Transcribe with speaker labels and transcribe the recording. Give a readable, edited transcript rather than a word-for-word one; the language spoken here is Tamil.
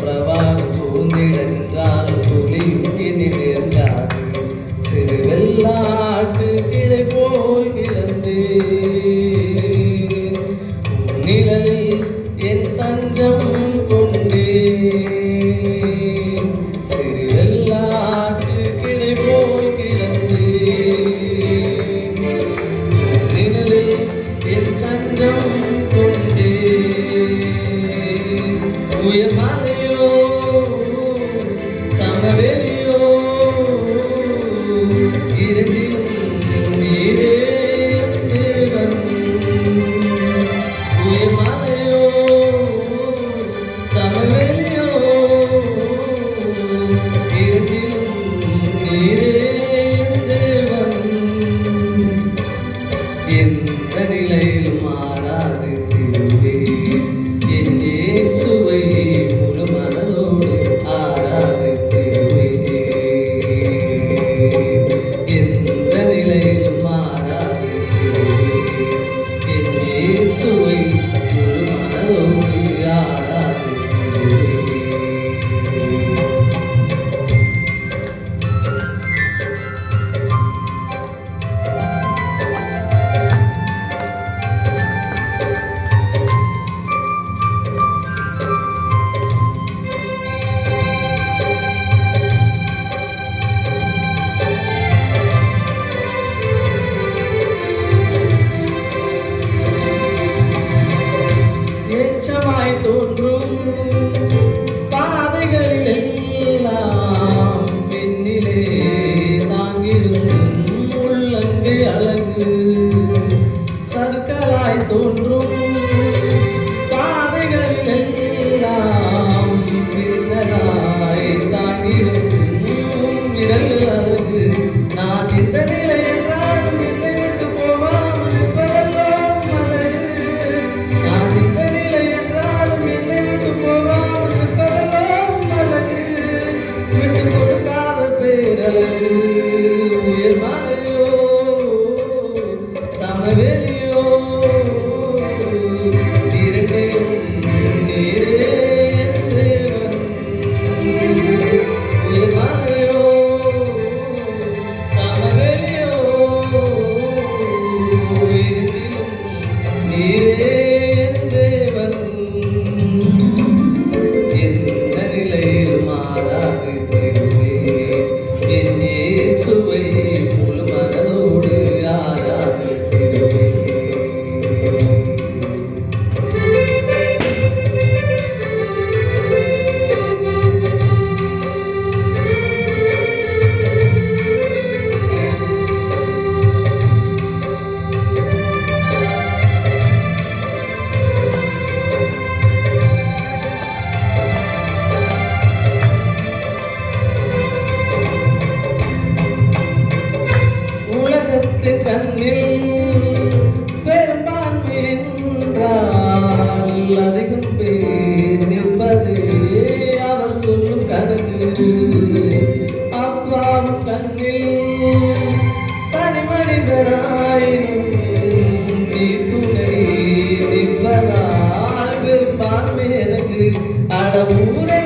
Speaker 1: பிரவாகம் சூழ்ந்திட நின்றாலும் துளியும் என்னில் இருந்தாது. சிறு வெள்ளாட்டு கிடை போல் கிடந்து நிழலில் என் தஞ்சம் கொண்டே. சிறு வெள்ளாட்டு கிடை போல் கிடந்து நிழலில் என் தஞ்சம் கொண்டே. உயர்மலையோ சமவெளியோ இரண்டிலும் நீரே தேவன். உயர்மலையோ சமவெளியோ இரண்டிலும் நீரே தேவன். எந்த நிலையிலும் மாறாது திருவே என் இயேசுவை முழு மனதோடு ஆராதித்தேவே. எந்த நிலையிலும் மாறாது திருவே என் இயேசுவை முழு மனதோடு ஆராதித்தேவே. எச்சமாய் தோன்றும் பாதைகளில் எல்லாம் பெண்ணிலே தாங்கிடும் உள்ளங்கை அழகு. சர்க்கராய் தோன்றும் பாதைகளில் எல்லாம் பின்னலாய் தாங்கிடும் விரல் அழகு. நான் இந்த நிலை என்றாலும் என்னை விட்டு போகாமல் இருப்பதெல்லாம் அழகு. நான் இந்த நிலை என்றாலும் என்னை விட்டு போகாமல் இருப்பதெல்லாம் அழகு. விட்டு கொடுக்காத பேரழகு. உயர்மலையோ சமவெளியோ இரண்டையும் நீரே தேவன். உயர்மலையோ சமவெளியோ இரண்டிலும் நீரே தேவன். எந்த நிலையில் மாறாது திருவே என் இயேசுவை முழு மனதோடு ஆராதித்திடுவே. உலகத்தின் கண்ணில் பெரும்பான்மை என்றால் அதிகம் பேர் நிற்பது அவர் சொல்லும் கணக்கு. அப்பாவும் கண்ணில் தனி மனிதராயினும் நீ துணை நிற்பதால் பெரும்பான்மை எனக்கு. அட ஊரே